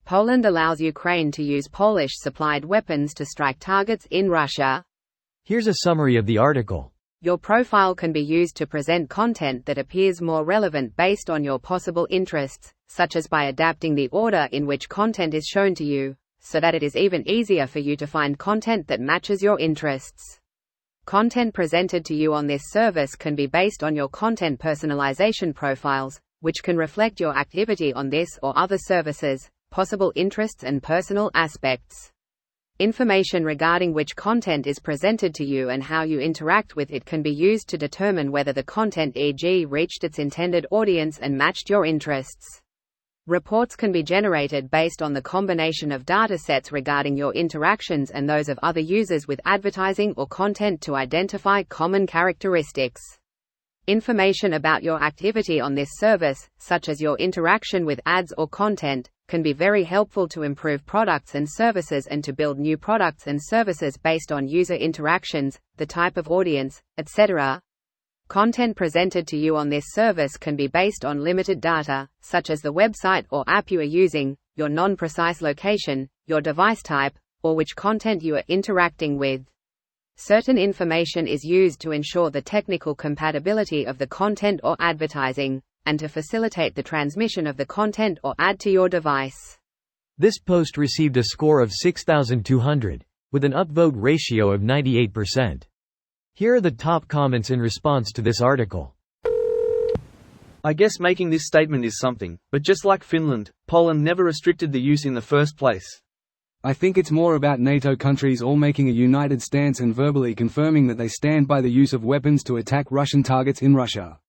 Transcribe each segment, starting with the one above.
Poland allows Ukraine to use Polish-supplied weapons to strike targets in Russia. Here's a summary of the article. Your profile can be used to present content that appears more relevant based on your possible interests, such as by adapting the order in which content is shown to you, so that it is even easier for you to find content that matches your interests. Content presented to you on this service can be based on your content personalization profiles, which can reflect your activity on this or other services, possible interests and personal aspects. Information regarding which content is presented to you and how you interact with it can be used to determine whether the content, e.g., reached its intended audience and matched your interests. Reports can be generated based on the combination of datasets regarding your interactions and those of other users with advertising or content to identify common characteristics. Information about your activity on this service, such as your interaction with ads or content, can be very helpful to improve products and services and to build new products and services based on user interactions, the type of audience, etc. Content presented to you on this service can be based on limited data, such as the website or app you are using, your non-precise location, your device type, or which content you are interacting with. Certain information is used to ensure the technical compatibility of the content or advertising, and to facilitate the transmission of the content or ad to your device. This post received a score of 6,200, with an upvote ratio of 98%. Here are the top comments in response to this article. I guess making this statement is something, but just like Finland, Poland never restricted the use in the first place. I think it's more about NATO countries all making a united stance and verbally confirming that they stand by the use of weapons to attack Russian targets in Russia.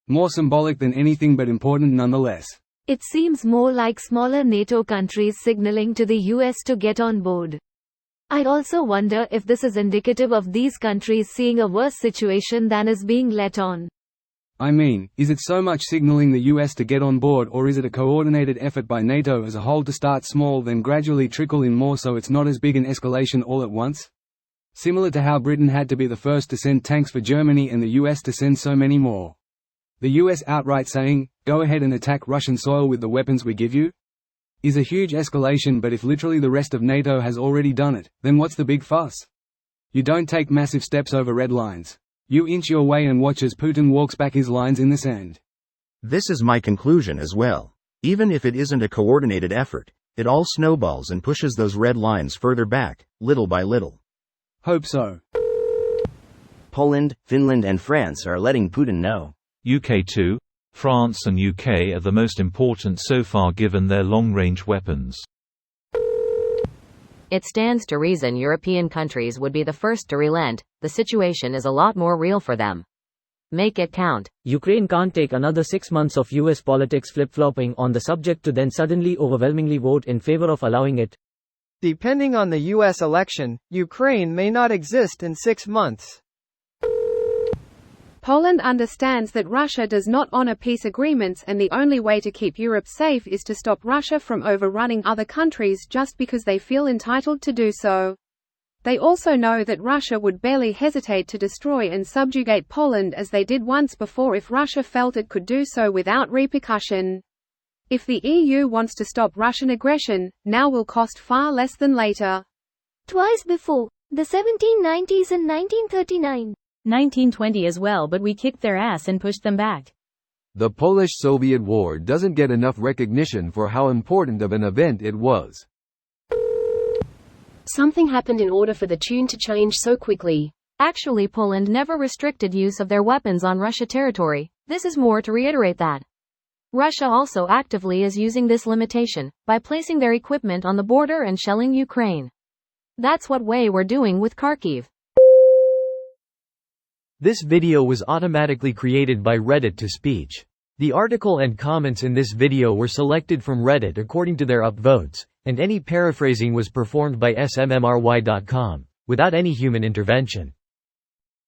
More symbolic than anything but important nonetheless. It seems more like smaller NATO countries signaling to the US to get on board. I also wonder if this is indicative of these countries seeing a worse situation than is being let on. I mean, is it so much signaling the US to get on board, or is it a coordinated effort by NATO as a whole to start small then gradually trickle in more so it's not as big an escalation all at once? Similar to how Britain had to be the first to send tanks for Germany and the US to send so many more. The US outright saying, go ahead and attack Russian soil with the weapons we give you? Is a huge escalation, but if literally the rest of NATO has already done it, then what's the big fuss? You don't take massive steps over red lines. You inch your way and watch as Putin walks back his lines in the sand. This is my conclusion as well. Even if it isn't a coordinated effort, it all snowballs and pushes those red lines further back, little by little. Hope so. Poland, Finland and France are letting Putin know. UK too. France and UK are the most important so far given their long-range weapons. It stands to reason European countries would be the first to relent. The situation is a lot more real for them. Make it count. Ukraine can't take another 6 months of US politics flip-flopping on the subject to then suddenly overwhelmingly vote in favor of allowing it. Depending on the US election, Ukraine may not exist in 6 months. Poland understands that Russia does not honor peace agreements and the only way to keep Europe safe is to stop Russia from overrunning other countries just because they feel entitled to do so. They also know that Russia would barely hesitate to destroy and subjugate Poland as they did once before if Russia felt it could do so without repercussion. If the EU wants to stop Russian aggression, now will cost far less than later. Twice before, the 1790s and 1939. 1920 as well, but we kicked their ass and pushed them back. The Polish-Soviet War doesn't get enough recognition for how important of an event it was. Something happened in order for the tune to change so quickly. Actually, Poland never restricted use of their weapons on Russia territory. This is more to reiterate that Russia also actively is using this limitation by placing their equipment on the border and shelling Ukraine. That's what we're doing with Kharkiv. This video was automatically created by Reddit to speech. The article and comments in this video were selected from Reddit according to their upvotes, and any paraphrasing was performed by smmry.com, without any human intervention.